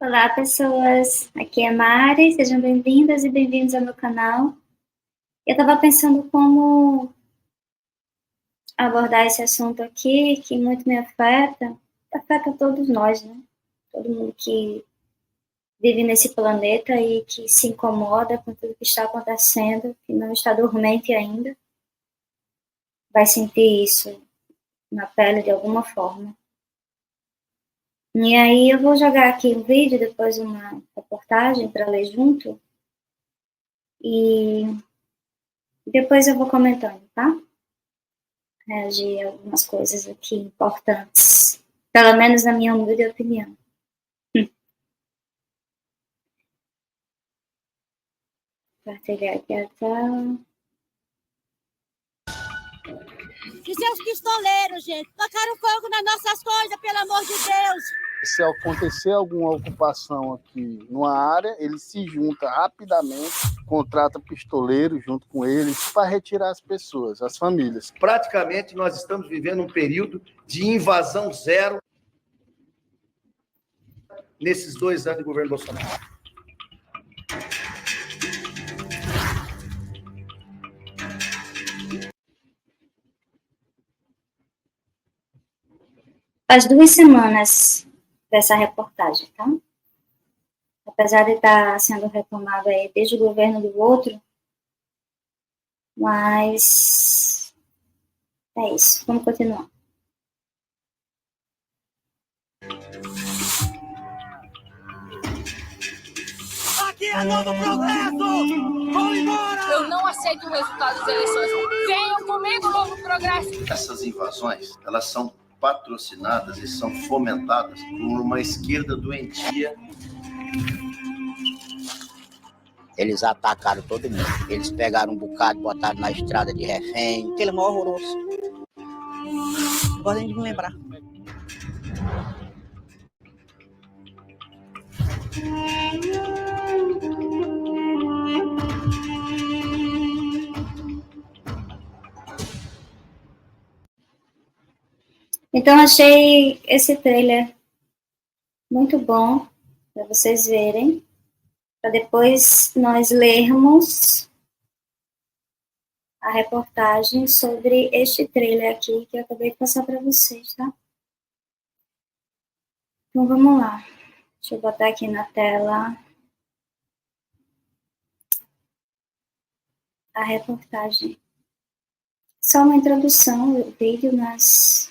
Olá, pessoas! Aqui é Mari, sejam bem-vindas e bem-vindos ao meu canal. Eu estava pensando como abordar esse assunto aqui, que muito me afeta todos nós, né? Todo mundo que vive nesse planeta e que se incomoda com tudo que está acontecendo, que não está dormente ainda, vai sentir isso na pele de alguma forma. E aí eu vou jogar aqui um vídeo, depois uma reportagem para ler junto, e depois eu vou comentando, tá? Reagir a algumas coisas aqui importantes, pelo menos na minha humilde opinião. Compartilhar aqui a tela. E seus pistoleiros, gente, tocaram fogo nas nossas coisas, pelo amor de Deus! Se acontecer alguma ocupação aqui numa área, ele se junta rapidamente, contrata pistoleiros junto com eles para retirar as pessoas, as famílias. Praticamente nós estamos vivendo um período de invasão zero nesses 2 anos de governo Bolsonaro. Faz 2 semanas dessa reportagem, tá? Apesar de estar sendo retomado aí desde o governo do outro, mas é isso, vamos continuar. Aqui é Novo Progresso! Vão embora! Eu não aceito o resultado das eleições. Venham comigo, Novo Progresso! Essas invasões, elas são patrocinadas e são fomentadas por uma esquerda doentia. Eles atacaram todo mundo. Eles pegaram um bocado, botaram na estrada de refém. Aquele é mó horroroso. Podem me lembrar. Então, achei esse trailer muito bom para vocês verem, para depois nós lermos a reportagem sobre este trailer aqui que eu acabei de passar para vocês, tá? Então, vamos lá. Deixa eu botar aqui na tela a reportagem. Só uma introdução do vídeo, mas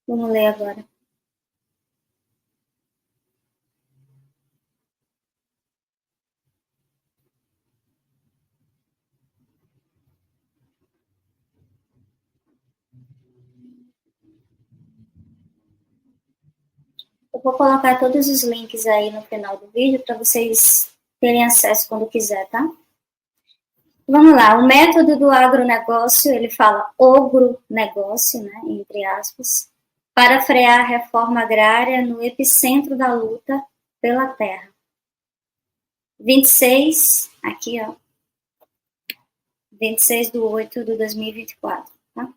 vamos ler agora. Eu vou colocar todos os links aí no final do vídeo para vocês terem acesso quando quiser, tá? Vamos lá, o método do agronegócio, ele fala ogronegócio, né, entre aspas, para frear a reforma agrária no epicentro da luta pela terra. 26, aqui ó, 26/8/2024, tá?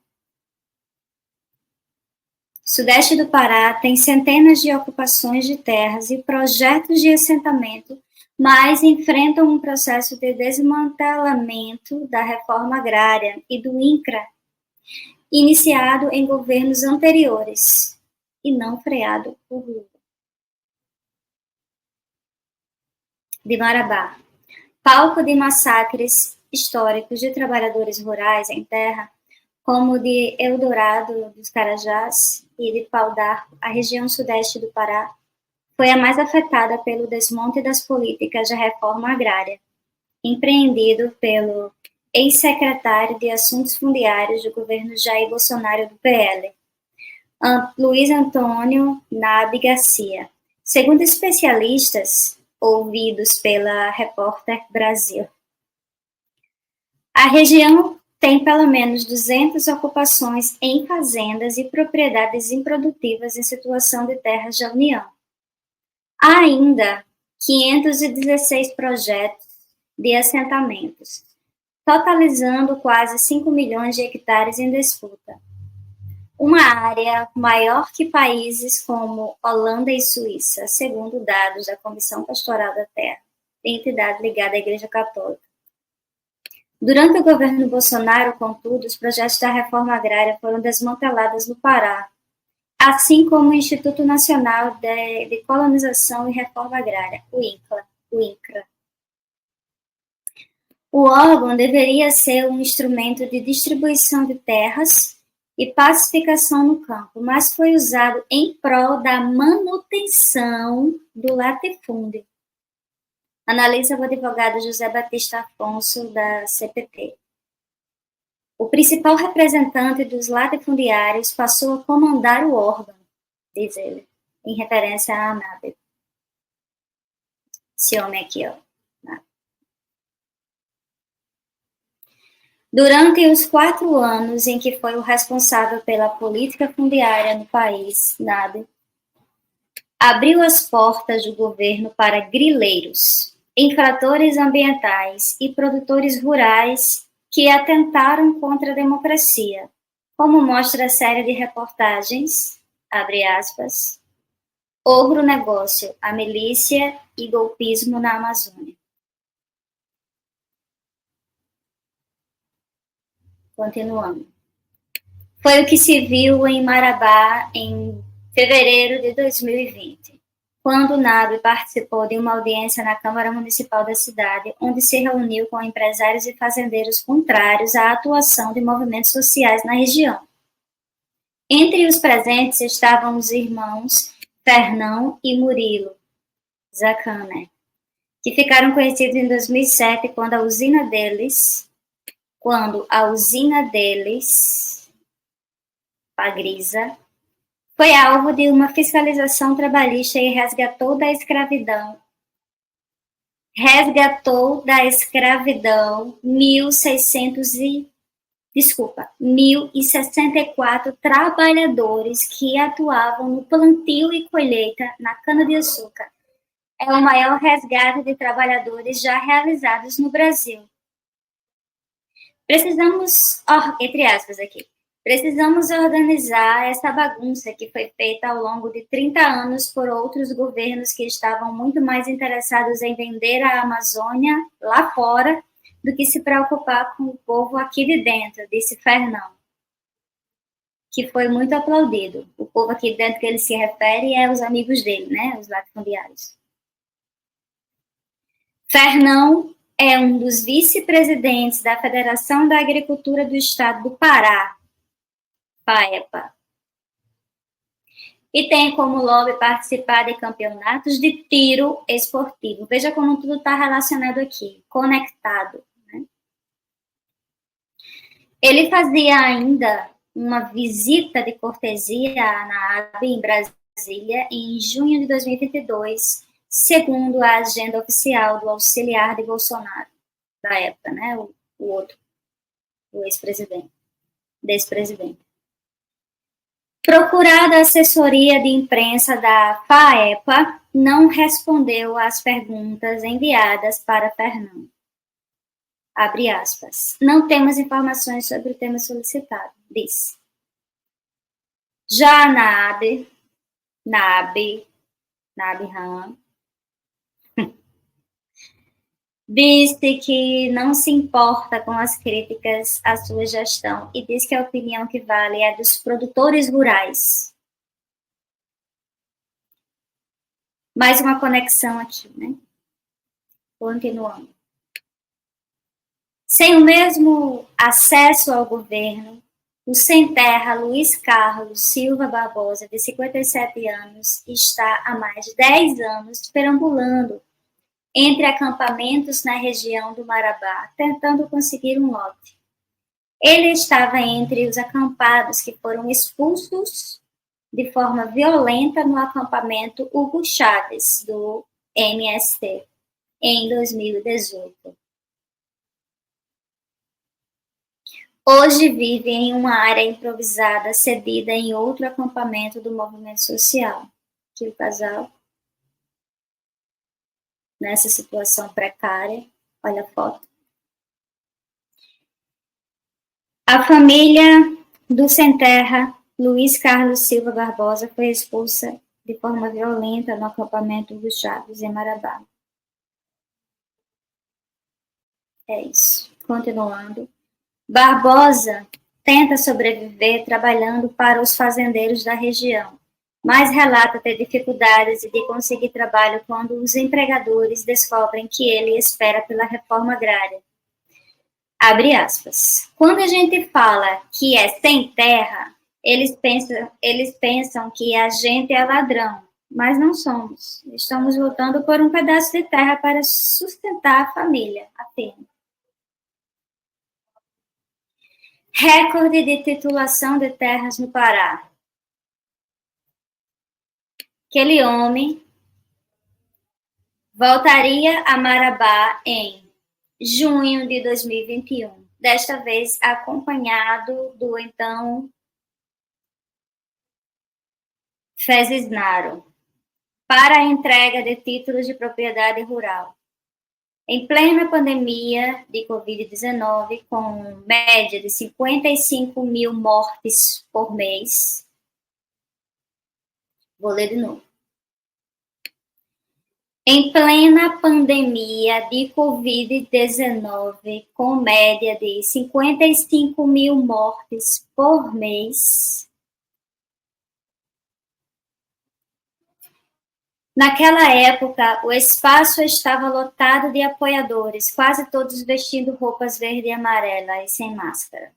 Sudeste do Pará tem centenas de ocupações de terras e projetos de assentamento, mas enfrentam um processo de desmantelamento da reforma agrária e do INCRA, iniciado em governos anteriores e não freado por Lula. De Marabá, palco de massacres históricos de trabalhadores rurais em terra, como o de Eldorado dos Carajás e de Pau d'Arco, a região sudeste do Pará foi a mais afetada pelo desmonte das políticas de reforma agrária, empreendido pelo ex-secretário de Assuntos Fundiários do governo Jair Bolsonaro do PL, Luiz Antônio Nabe Garcia. Segundo especialistas ouvidos pela Repórter Brasil, a região tem pelo menos 200 ocupações em fazendas e propriedades improdutivas em situação de terras da União. Há ainda 516 projetos de assentamentos, totalizando quase 5 milhões de hectares em disputa. uma área maior que países como Holanda e Suíça, segundo dados da Comissão Pastoral da Terra, entidade ligada à Igreja Católica. Durante o governo Bolsonaro, contudo, os projetos da reforma agrária foram desmantelados no Pará, assim como o Instituto Nacional de Colonização e Reforma Agrária, o INCRA. O órgão deveria ser um instrumento de distribuição de terras e pacificação no campo, mas foi usado em prol da manutenção do latifúndio. Analisa o advogado José Batista Afonso, da CPT. O principal representante dos latifundiários passou a comandar o órgão, diz ele, em referência a Anábel. Esse homem aqui, ó. Durante os 4 anos em que foi o responsável pela política fundiária no país, Nábel abriu as portas do governo para grileiros, infratores ambientais e produtores rurais que atentaram contra a democracia, como mostra a série de reportagens, abre aspas, Ogronegócio, a milícia e golpismo na Amazônia. Continuando. Foi o que se viu em Marabá em fevereiro de 2020, quando Nábel participou de uma audiência na Câmara Municipal da cidade, onde se reuniu com empresários e fazendeiros contrários à atuação de movimentos sociais na região. Entre os presentes estavam os irmãos Fernão e Murilo Zaccaner, que ficaram conhecidos em 2007 quando a usina deles, Pagrisa, foi alvo de uma fiscalização trabalhista e resgatou da escravidão 1.064 trabalhadores que atuavam no plantio e colheita na cana-de-açúcar. É o maior resgate de trabalhadores já realizados no Brasil. Precisamos, entre aspas aqui, precisamos organizar essa bagunça que foi feita ao longo de 30 anos por outros governos que estavam muito mais interessados em vender a Amazônia lá fora do que se preocupar com o povo aqui de dentro, disse Fernão, que foi muito aplaudido. O povo aqui de dentro que ele se refere é os amigos dele, né, os latifundiários. Fernão é um dos vice-presidentes da Federação da Agricultura do Estado do Pará, FAEPA, e tem como lobby participar de campeonatos de tiro esportivo. Veja como tudo está relacionado aqui, conectado. Né? Ele fazia ainda uma visita de cortesia na AB em Brasília em junho de 2022, segundo a agenda oficial do auxiliar de Bolsonaro, da época, né? O ex-presidente, despresidente. Procurada a assessoria de imprensa da FAEPA, não respondeu às perguntas enviadas para Fernão. Abre aspas. Não temos informações sobre o tema solicitado, disse. Já Nabi Ram disse que não se importa com as críticas à sua gestão e diz que a opinião que vale é dos produtores rurais. Mais uma conexão aqui, né? Continuando. Sem o mesmo acesso ao governo, o sem-terra Luiz Carlos Silva Barbosa, de 57 anos, está há mais de 10 anos perambulando entre acampamentos na região do Marabá, tentando conseguir um lote. Ele estava entre os acampados que foram expulsos de forma violenta no acampamento Hugo Chaves, do MST, em 2018. Hoje vive em uma área improvisada cedida em outro acampamento do movimento social. Aqui o casal, nessa situação precária, olha a foto. A família do sem-terra Luiz Carlos Silva Barbosa foi expulsa de forma violenta no acampamento dos Chaves, em Marabá. É isso. Continuando. Barbosa tenta sobreviver trabalhando para os fazendeiros da região, mas relata ter dificuldades de conseguir trabalho quando os empregadores descobrem que ele espera pela reforma agrária. Abre aspas. Quando a gente fala que é sem terra, eles pensam que a gente é ladrão, mas não somos. Estamos lutando por um pedaço de terra para sustentar a família, apenas. Recorde de titulação de terras no Pará. Aquele homem voltaria a Marabá em junho de 2021, desta vez acompanhado do então Fezesnaro, para a entrega de títulos de propriedade rural. Em plena pandemia de Covid-19, com média de 55 mil mortes por mês. Vou ler de novo. Em plena pandemia de Covid-19, com média de 55 mil mortes por mês, naquela época, o espaço estava lotado de apoiadores, quase todos vestindo roupas verde e amarela e sem máscara.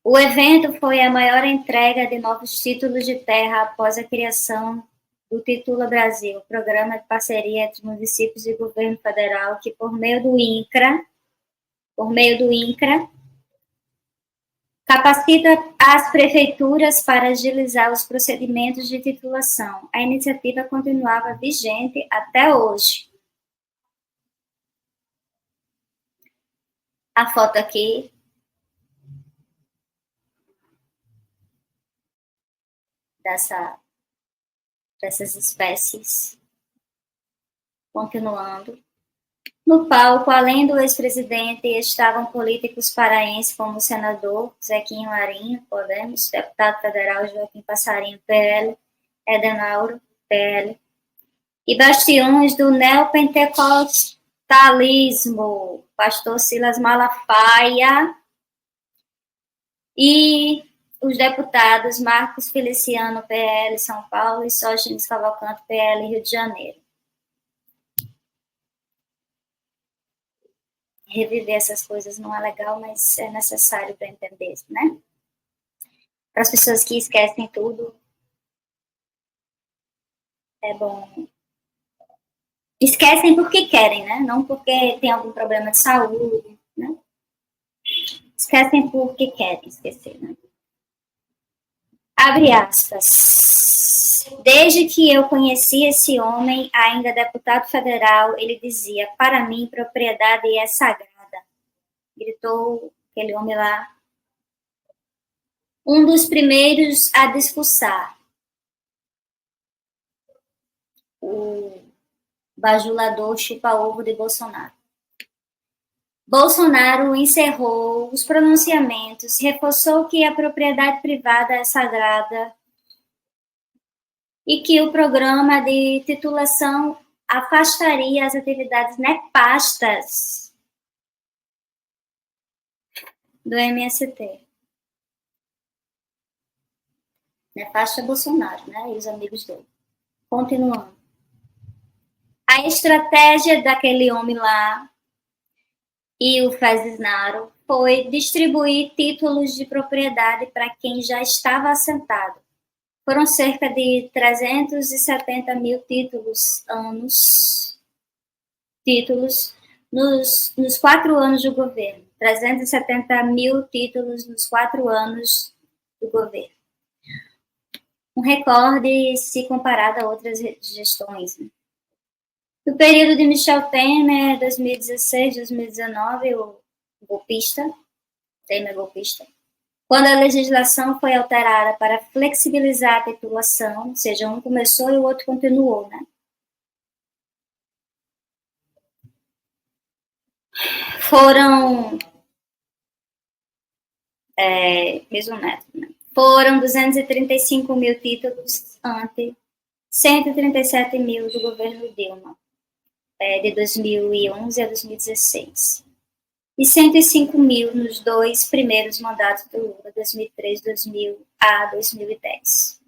O evento foi a maior entrega de novos títulos de terra após a criação do Titula Brasil, programa de parceria entre municípios e governo federal que, por meio do INCRA, capacita as prefeituras para agilizar os procedimentos de titulação. A iniciativa continuava vigente até hoje. A foto aqui dessas espécies. Continuando. No palco, além do ex-presidente, estavam políticos paraenses como o senador Zequinho Marinho, Podemos, deputado federal Joaquim Passarinho, PL, Edenauro, PL, e bastiões do neopentecostalismo, pastor Silas Malafaia, e os deputados Marcos Feliciano, PL, São Paulo, e Sógenes Cavalcante, PL, Rio de Janeiro. Reviver essas coisas não é legal, mas é necessário para entender, né? Para as pessoas que esquecem tudo, é bom. Esquecem porque querem, né? Não porque tem algum problema de saúde, né? Esquecem porque querem esquecer, né? Abre aspas. Desde que eu conheci esse homem, ainda deputado federal, ele dizia, para mim, propriedade é sagrada. Gritou aquele homem lá. Um dos primeiros a discursar. O bajulador chupa-ovo de Bolsonaro. Bolsonaro encerrou os pronunciamentos, reforçou que a propriedade privada é sagrada e que o programa de titulação afastaria as atividades nefastas do MST. Nefasta Bolsonaro, né? E os amigos dele. Continuando. A estratégia daquele homem lá e o Fezesnaro foi distribuir títulos de propriedade para quem já estava assentado. Foram cerca de 370 mil títulos nos 4 anos do governo. 370 mil títulos nos 4 anos do governo. Um recorde se comparado a outras gestões, né? No período de Michel Temer, 2016, 2019, o golpista, Temer golpista, quando a legislação foi alterada para flexibilizar a titulação, ou seja, um começou e o outro continuou, né? Foram mesmo método, né? Foram 235 mil títulos ante 137 mil do governo Dilma, de 2011 a 2016. E 105 mil nos 2 primeiros mandatos do Lula, 2003 a 2010.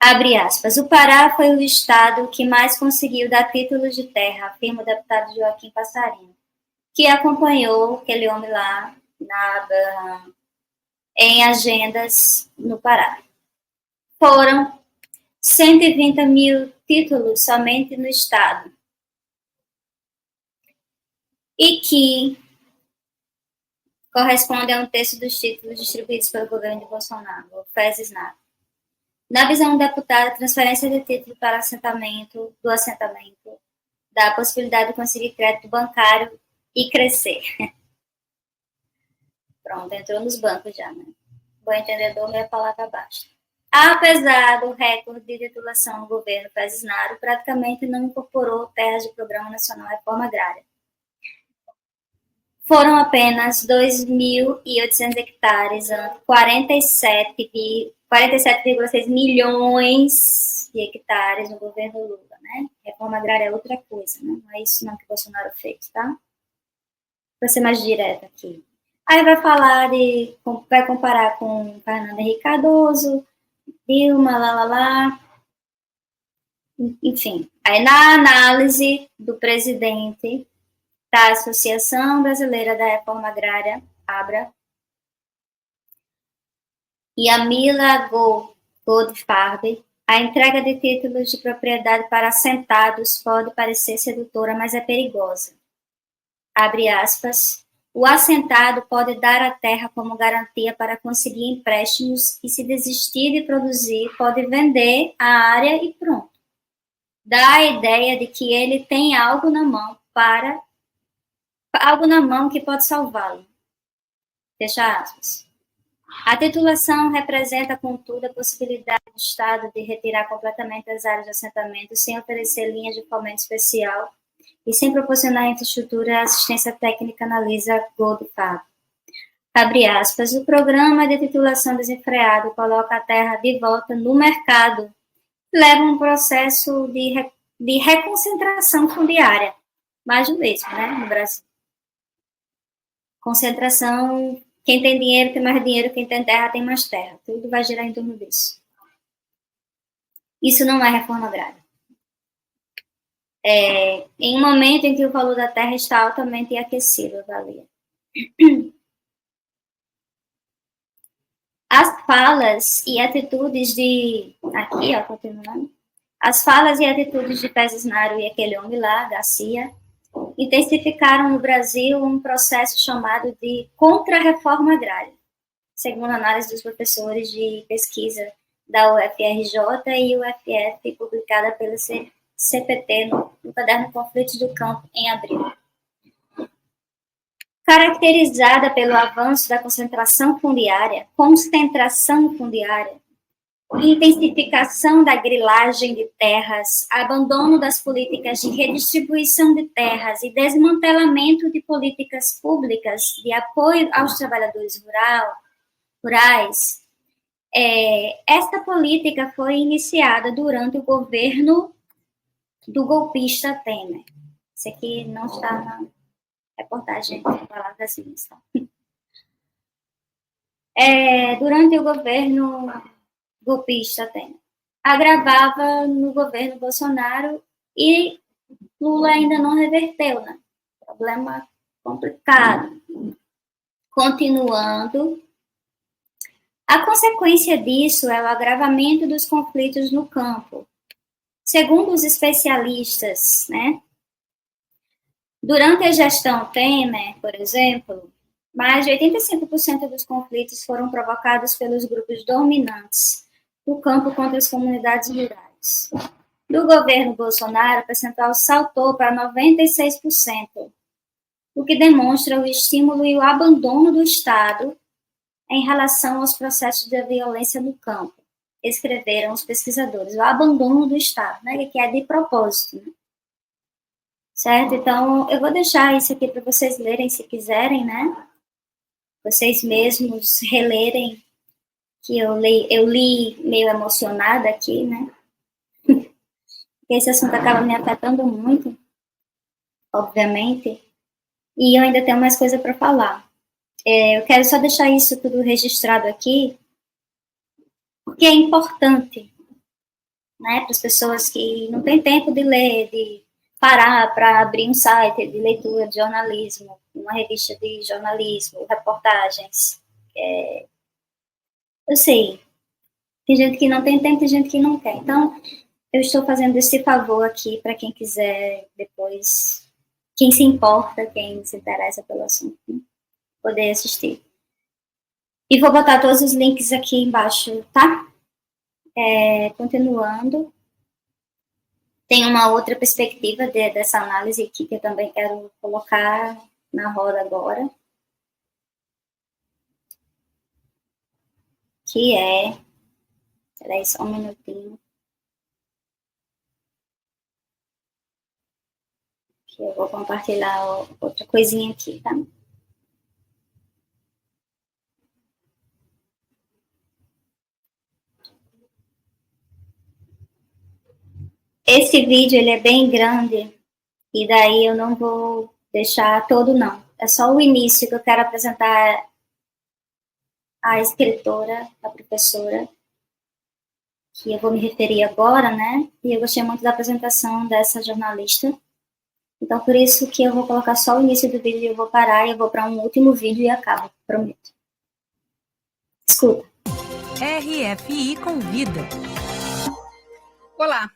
Abre aspas. O Pará foi o estado que mais conseguiu dar títulos de terra, afirma o deputado Joaquim Passarino, que acompanhou aquele homem lá em agendas no Pará. Foram 120 mil títulos somente no estado. E que corresponde a um terço dos títulos distribuídos pelo governo de Bolsonaro, o FES-SNAP. Na visão do deputado, a transferência de título para do assentamento dá a possibilidade de conseguir crédito bancário e crescer. Pronto, entrou nos bancos já, né? Bom entendedor, meia palavra basta. Apesar do recorde de titulação no governo FES-SNAP, praticamente não incorporou terras de Programa Nacional de Reforma Agrária. Foram apenas 2.800 hectares, 47,6 milhões de hectares no governo Lula, né? Reforma agrária é outra coisa, né? Não é isso não que o Bolsonaro fez, tá? Vou ser mais direta aqui. Aí vai comparar com Fernando Henrique Cardoso, Dilma, enfim. Aí na análise do presidente da Associação Brasileira da Reforma Agrária, ABRA, e a Mila Goldfarb, a entrega de títulos de propriedade para assentados pode parecer sedutora, mas é perigosa. Abre aspas. O assentado pode dar a terra como garantia para conseguir empréstimos e, se desistir de produzir, pode vender a área e pronto. Dá a ideia de que ele tem algo na mão que pode salvá-lo. Fecha aspas. A titulação representa, contudo, a possibilidade do Estado de retirar completamente as áreas de assentamento sem oferecer linhas de fomento especial e sem proporcionar infraestrutura e assistência técnica, analisa Goldfarb. Abre aspas. O programa de titulação desenfreado coloca a terra de volta no mercado, leva a um processo de reconcentração fundiária, mais do mesmo, né, no Brasil. Concentração, quem tem dinheiro tem mais dinheiro, quem tem terra tem mais terra. Tudo vai girar em torno disso. Isso não é reforma agrária. Em um momento em que o valor da terra está altamente aquecido, avalia. As falas e atitudes de... Aqui, ó, continuando. As falas e atitudes de FES-SNAP e aquele homem lá, Garcia, intensificaram no Brasil um processo chamado de contra-reforma agrária, segundo a análise dos professores de pesquisa da UFRJ e UFF, publicada pelo CPT no caderno Conflitos do Campo, em abril. Caracterizada pelo avanço da concentração fundiária, intensificação da grilagem de terras, abandono das políticas de redistribuição de terras e desmantelamento de políticas públicas de apoio aos trabalhadores rurais, esta política foi iniciada durante o governo do golpista Temer. Isso aqui não está na reportagem de palavras minhas, tá? Durante o governo golpista Temer. Agravava no governo Bolsonaro e Lula ainda não reverteu, né? Problema complicado. Continuando, a consequência disso é o agravamento dos conflitos no campo. Segundo os especialistas, né? Durante a gestão Temer, por exemplo, mais de 85% dos conflitos foram provocados pelos grupos dominantes do campo contra as comunidades rurais. No governo Bolsonaro, o percentual saltou para 96%, o que demonstra o estímulo e o abandono do Estado em relação aos processos de violência no campo, escreveram os pesquisadores. O abandono do Estado, né, que é de propósito, né? Certo? Então, eu vou deixar isso aqui para vocês lerem, se quiserem, né? vocês mesmos relerem, que eu li meio emocionada aqui, né? Esse assunto acaba me afetando muito, obviamente, e eu ainda tenho mais coisa para falar. Eu quero só deixar isso tudo registrado aqui, porque é importante, né, para as pessoas que não têm tempo de ler, de parar para abrir um site de leitura de jornalismo, uma revista de jornalismo, reportagens. Eu sei, tem gente que não tem tempo, tem gente que não quer. Então, eu estou fazendo esse favor aqui para quem quiser depois, quem se importa, quem se interessa pelo assunto, né, poder assistir. E vou botar todos os links aqui embaixo, tá? Continuando. Tem uma outra perspectiva dessa análise aqui que eu também quero colocar na roda agora, que é... Peraí, só um minutinho. Que eu vou compartilhar outra coisinha aqui, tá? Esse vídeo, ele é bem grande, e daí eu não vou deixar todo, não. É só o início que eu quero apresentar a escritora, a professora, que eu vou me referir agora, né? E eu gostei muito da apresentação dessa jornalista. Então, por isso que eu vou colocar só o início do vídeo e eu vou parar e eu vou para um último vídeo e acabo, prometo. Escuta. RFI Convida. Olá.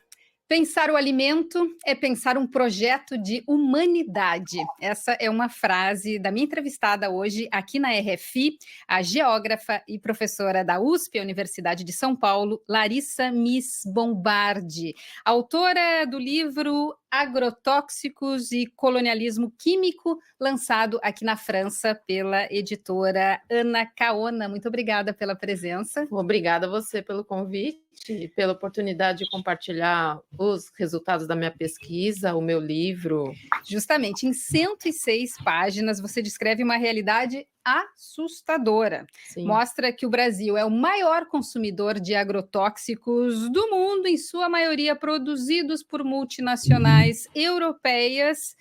Pensar o alimento é pensar um projeto de humanidade. Essa é uma frase da minha entrevistada hoje aqui na RFI, a geógrafa e professora da USP, a Universidade de São Paulo, Larissa Miss Bombardi, autora do livro Agrotóxicos e Colonialismo Químico, lançado aqui na França pela editora Ana Kaona. Muito obrigada pela presença. Obrigada a você pelo convite e pela oportunidade de compartilhar os resultados da minha pesquisa, o meu livro. Justamente, em 106 páginas, você descreve uma realidade assustadora. Sim. Mostra que o Brasil é o maior consumidor de agrotóxicos do mundo, em sua maioria produzidos por multinacionais europeias.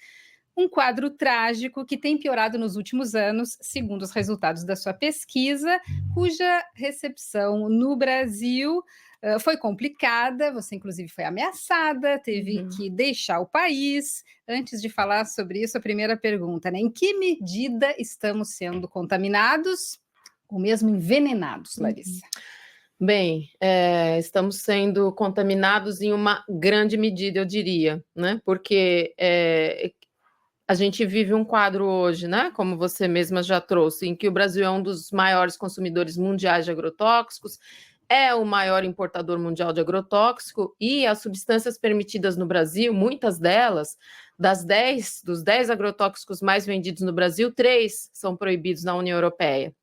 Um quadro trágico que tem piorado nos últimos anos, segundo os resultados da sua pesquisa, cuja recepção no Brasil foi complicada, você inclusive foi ameaçada, teve que deixar o país. Antes de falar sobre isso, a primeira pergunta, né? Em que medida estamos sendo contaminados ou mesmo envenenados, Larissa? Bem, estamos sendo contaminados em uma grande medida, eu diria, né? Porque a gente vive um quadro hoje, né? Como você mesma já trouxe, em que o Brasil é um dos maiores consumidores mundiais de agrotóxicos, é o maior importador mundial de agrotóxico e as substâncias permitidas no Brasil, muitas delas, dos 10 agrotóxicos mais vendidos no Brasil, 3 são proibidos na União Europeia.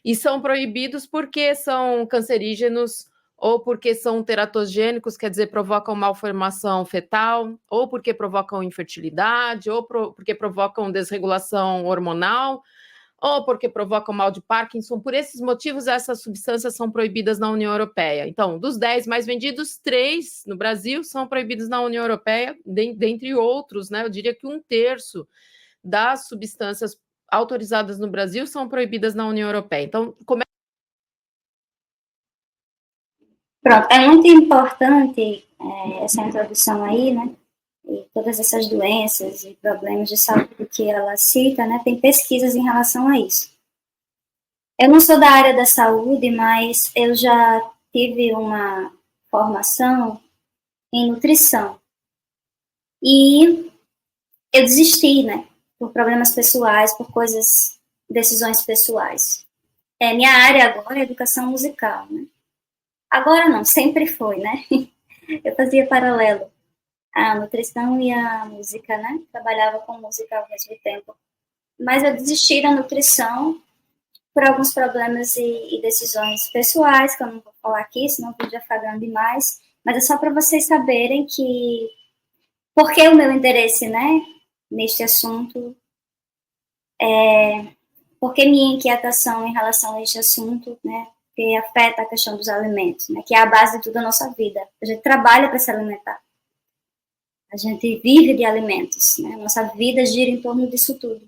E são proibidos porque são cancerígenos ou porque são teratogênicos, quer dizer, provocam malformação fetal, ou porque provocam infertilidade, ou porque provocam desregulação hormonal, ou porque provocam mal de Parkinson. Por esses motivos, essas substâncias são proibidas na União Europeia. Então, dos 10 mais vendidos, 3 no Brasil são proibidos na União Europeia, dentre outros, né? Eu diria que 1/3 das substâncias autorizadas no Brasil são proibidas na União Europeia. Então, Pronto, é muito importante essa introdução aí, né? E todas essas doenças e problemas de saúde que ela cita, né? Tem pesquisas em relação a isso. Eu não sou da área da saúde, mas eu já tive uma formação em nutrição. E eu desisti, né? Por problemas pessoais, por decisões pessoais. Minha área agora é educação musical, né? Agora não, sempre foi, né? Eu fazia paralelo a nutrição e a música, né? Trabalhava com música ao mesmo tempo. Mas eu desisti da nutrição por alguns problemas e decisões pessoais, que eu não vou falar aqui, senão o vídeo vai ficar grande demais. Mas é só para vocês saberem que... Por que o meu interesse, né? Neste assunto Porque minha inquietação em relação a este assunto, né, que afeta a questão dos alimentos, né, que é a base de toda a nossa vida. A gente trabalha para se alimentar. A gente vive de alimentos, né? Nossa vida gira em torno disso tudo,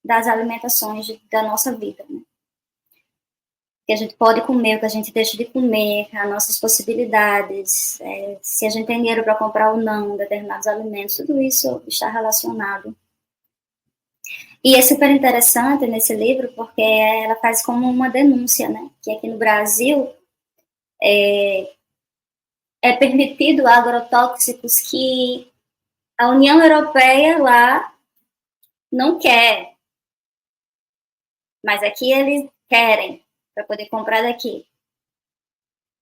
das alimentações da nossa vida, né? Que a gente pode comer, o que a gente deixa de comer, as nossas possibilidades, se a gente tem dinheiro para comprar ou não determinados alimentos, tudo isso está relacionado. E é super interessante nesse livro, porque ela faz como uma denúncia, né? Que aqui no Brasil é permitido agrotóxicos que a União Europeia lá não quer, mas aqui eles querem, para poder comprar daqui.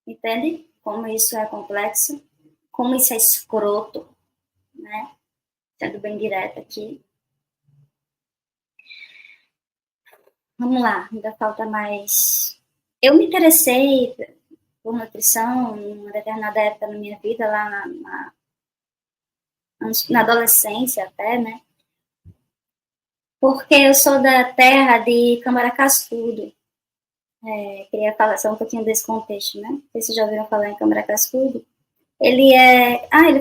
Entende? Como isso é complexo, como isso é escroto, né? Sendo bem direto aqui. Vamos lá, ainda falta mais. Eu me interessei por nutrição em uma determinada época da minha vida, lá na adolescência até, né? Porque eu sou da terra de Câmara Cascudo. Queria falar só um pouquinho desse contexto, né? Não sei se vocês já ouviram falar em Câmara Cascudo. Ele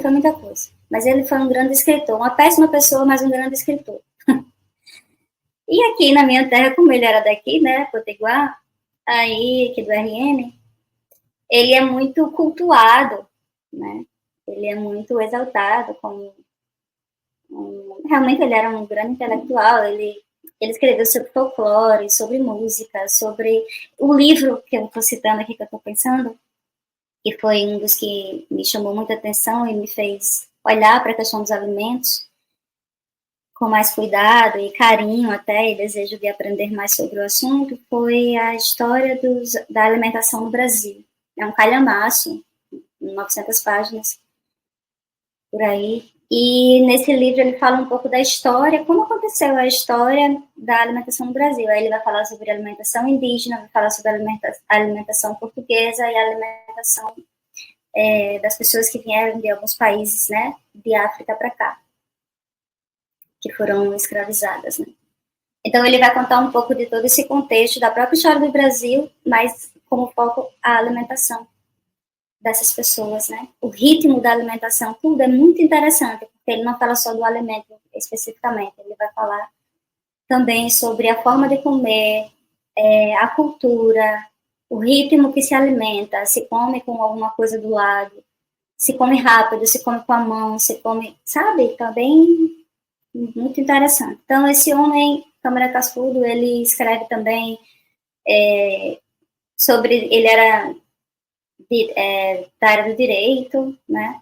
foi muita coisa. Mas ele foi um grande escritor. Uma péssima pessoa, mas um grande escritor. E aqui na minha terra, como ele era daqui, né, Potiguar, aí, aqui do RN, ele é muito cultuado, né? Ele é muito exaltado como... realmente ele era um grande intelectual, ele escreveu sobre folclore, sobre música, sobre o livro que eu estou citando aqui, que eu estou pensando, que foi um dos que me chamou muita atenção e me fez olhar para a questão dos alimentos com mais cuidado e carinho até, e desejo de aprender mais sobre o assunto, foi a história da alimentação no Brasil. É um calhamaço, 900 páginas, por aí. E nesse livro ele fala um pouco da história, como aconteceu a história da alimentação no Brasil. Aí ele vai falar sobre a alimentação indígena, vai falar sobre a alimentação portuguesa e a alimentação das pessoas que vieram de alguns países, né, de África para cá, que foram escravizadas, né. Então ele vai contar um pouco de todo esse contexto da própria história do Brasil, mas como foco a alimentação dessas pessoas, né? O ritmo da alimentação, tudo é muito interessante, porque ele não fala só do alimento especificamente, ele vai falar também sobre a forma de comer, a cultura, o ritmo que se alimenta, se come com alguma coisa do lado, se come rápido, se come com a mão, se come, sabe? Também muito interessante. Então, esse homem, Câmara Cascudo, ele escreve também sobre, ele era da área do direito, né?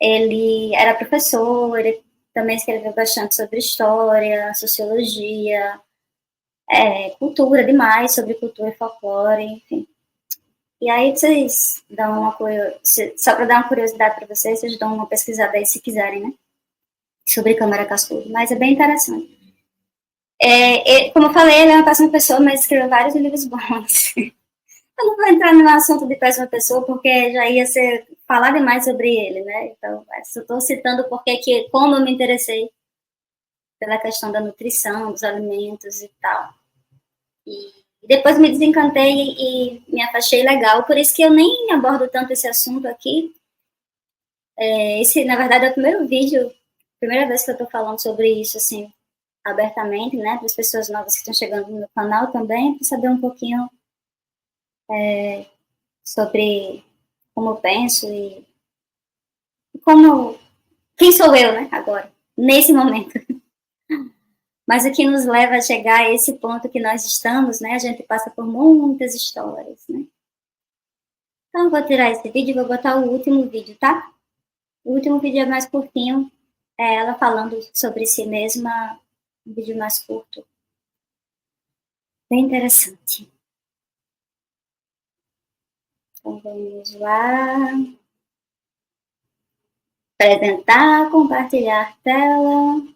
Ele era professor, ele também escreveu bastante sobre história, sociologia, cultura demais, sobre cultura e folclore, enfim. E aí vocês dão só para dar uma curiosidade para vocês dão uma pesquisada aí se quiserem, né? Sobre Câmara Cascudo, mas é bem interessante. Como eu falei, ele é uma péssima pessoa, mas escreveu vários livros bons. Eu não vou entrar no assunto de péssima pessoa, porque já ia ser falar demais sobre ele, né? Então, eu estou citando como eu me interessei pela questão da nutrição, dos alimentos e tal. E depois me desencantei e me afastei legal, por isso que eu nem abordo tanto esse assunto aqui. Esse, na verdade, é o primeiro vídeo, primeira vez que eu estou falando sobre isso, assim, abertamente, né? Para as pessoas novas que estão chegando no meu canal também, para saber um pouquinho sobre como eu penso e quem sou eu, né, agora, nesse momento. Mas o que nos leva a chegar a esse ponto que nós estamos, né, a gente passa por muitas histórias, né. Então, eu vou tirar esse vídeo e vou botar o último vídeo, tá? O último vídeo é mais curtinho, é ela falando sobre si mesma, um vídeo mais curto. Bem interessante. Então, vamos lá. Apresentar, compartilhar tela.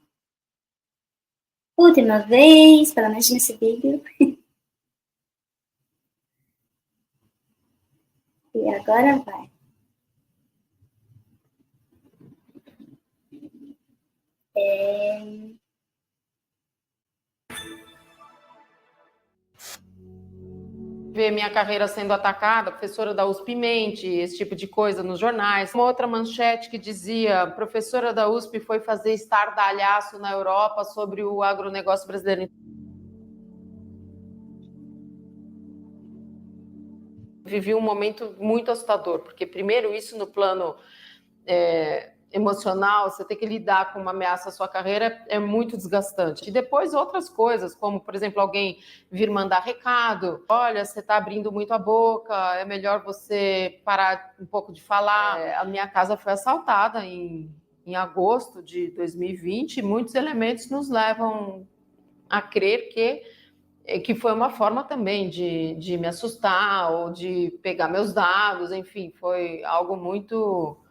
Última vez, pelo menos nesse vídeo. E agora vai. Ver minha carreira sendo atacada, professora da USP mente, esse tipo de coisa nos jornais. Uma outra manchete que dizia, professora da USP foi fazer estardalhaço na Europa sobre o agronegócio brasileiro. Vivi um momento muito assustador, porque primeiro isso no plano emocional, você ter que lidar com uma ameaça à sua carreira é muito desgastante. E depois outras coisas, como, por exemplo, alguém vir mandar recado, olha, você está abrindo muito a boca, é melhor você parar um pouco de falar. A minha casa foi assaltada em agosto de 2020 e muitos elementos nos levam a crer que foi uma forma também de me assustar ou de pegar meus dados, enfim, foi algo muito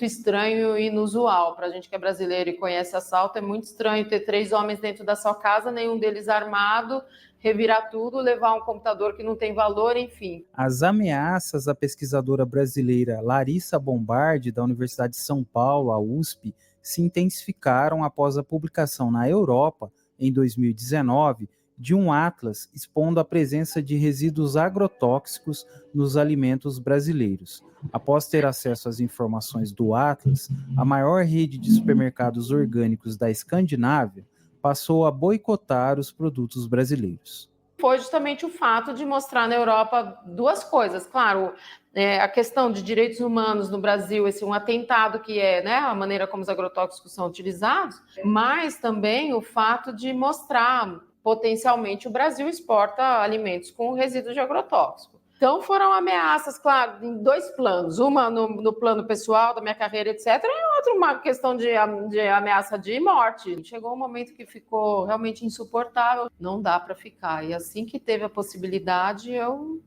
estranho e inusual. Para a gente que é brasileiro e conhece assalto, é muito estranho ter 3 homens dentro da sua casa, nenhum deles armado, revirar tudo, levar um computador que não tem valor, enfim. As ameaças à pesquisadora brasileira Larissa Bombardi, da Universidade de São Paulo, a USP, se intensificaram após a publicação na Europa, em 2019, de um atlas expondo a presença de resíduos agrotóxicos nos alimentos brasileiros. Após ter acesso às informações do atlas, a maior rede de supermercados orgânicos da Escandinávia passou a boicotar os produtos brasileiros. Foi justamente o fato de mostrar na Europa 2 coisas. Claro, a questão de direitos humanos no Brasil, esse um atentado que é, né, a maneira como os agrotóxicos são utilizados, mas também o fato de mostrar potencialmente o Brasil exporta alimentos com resíduos de agrotóxico. Então foram ameaças, claro, em 2 planos. Uma no plano pessoal, da minha carreira, etc. E outra uma questão de ameaça de morte. Chegou um momento que ficou realmente insuportável. Não dá para ficar. E assim que teve a possibilidade, eu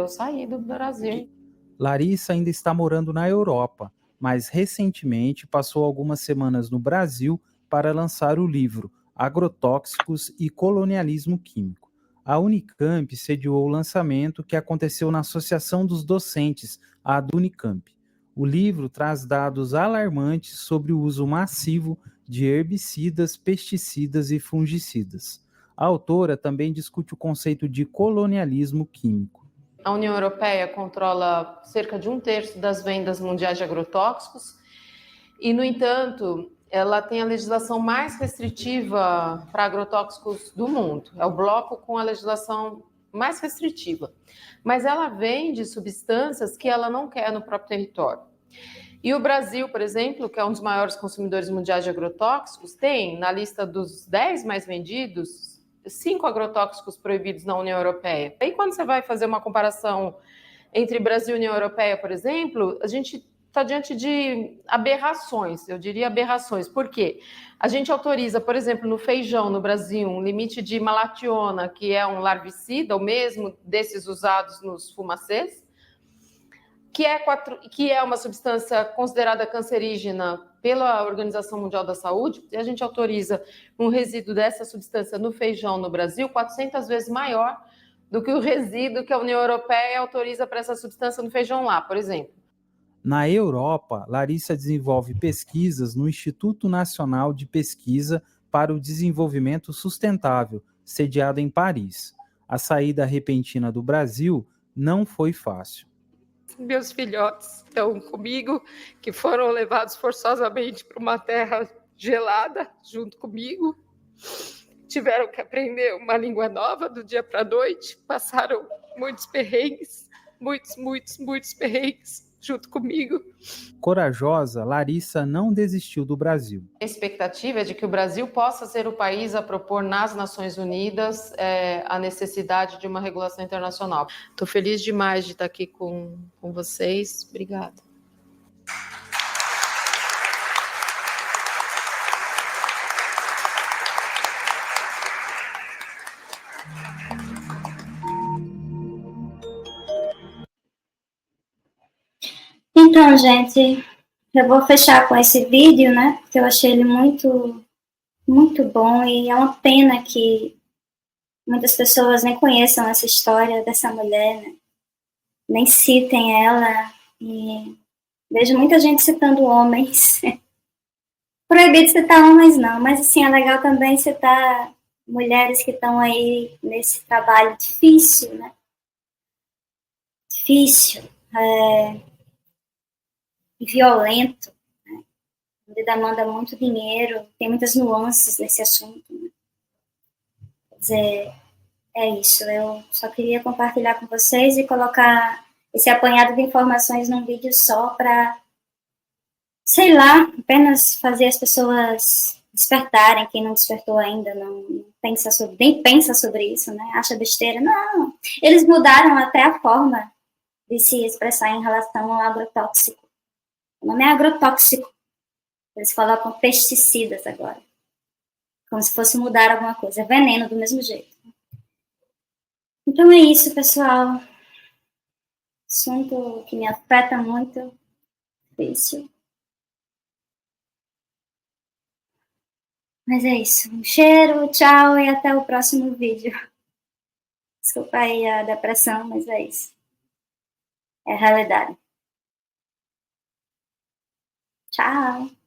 saí do Brasil. Larissa ainda está morando na Europa, mas recentemente passou algumas semanas no Brasil para lançar o livro Agrotóxicos e Colonialismo Químico. A Unicamp sediou o lançamento, que aconteceu na Associação dos Docentes, a do Unicamp. O livro traz dados alarmantes sobre o uso massivo de herbicidas, pesticidas e fungicidas. A autora também discute o conceito de colonialismo químico. A União Europeia controla cerca de 1/3 das vendas mundiais de agrotóxicos e, no entanto, ela tem a legislação mais restritiva para agrotóxicos do mundo. É o bloco com a legislação mais restritiva. Mas ela vende substâncias que ela não quer no próprio território. E o Brasil, por exemplo, que é um dos maiores consumidores mundiais de agrotóxicos, tem na lista dos 10 mais vendidos 5 agrotóxicos proibidos na União Europeia. Aí quando você vai fazer uma comparação entre Brasil e União Europeia, por exemplo, a gente está diante de aberrações, eu diria aberrações. Por quê? A gente autoriza, por exemplo, no feijão no Brasil, um limite de malationa, que é um larvicida, o mesmo desses usados nos fumacês, que é uma substância considerada cancerígena pela Organização Mundial da Saúde, e a gente autoriza um resíduo dessa substância no feijão no Brasil 400 vezes maior do que o resíduo que a União Europeia autoriza para essa substância no feijão lá, por exemplo. Na Europa, Larissa desenvolve pesquisas no Instituto Nacional de Pesquisa para o Desenvolvimento Sustentável, sediado em Paris. A saída repentina do Brasil não foi fácil. Meus filhotes estão comigo, que foram levados forçosamente para uma terra gelada junto comigo. Tiveram que aprender uma língua nova do dia para a noite, passaram muitos perrengues, muitos perrengues junto comigo. Corajosa, Larissa não desistiu do Brasil. A expectativa é de que o Brasil possa ser o país a propor nas Nações Unidas a necessidade de uma regulação internacional. Estou feliz demais de estar aqui com vocês. Obrigada. Então, gente, eu vou fechar com esse vídeo, né? Porque eu achei ele muito bom e é uma pena que muitas pessoas nem conheçam essa história dessa mulher, né? Nem citem ela. E vejo muita gente citando homens. Proibido citar homens, não, mas assim, é legal também citar mulheres que estão aí nesse trabalho difícil, né? difícil e violento, né? Ele demanda muito dinheiro, tem muitas nuances nesse assunto, né? Quer dizer, é isso. Eu só queria compartilhar com vocês e colocar esse apanhado de informações num vídeo só para, sei lá, apenas fazer as pessoas despertarem, quem não despertou ainda, nem pensa sobre isso, né? Acha besteira. Não, eles mudaram até a forma de se expressar em relação ao agrotóxico. O nome é agrotóxico. Eles colocam pesticidas agora. Como se fosse mudar alguma coisa. É veneno do mesmo jeito. Então é isso, pessoal. Assunto que me afeta muito. Difícil. Mas é isso. Um cheiro, tchau e até o próximo vídeo. Desculpa aí a depressão, mas é isso. É a realidade. Tchau.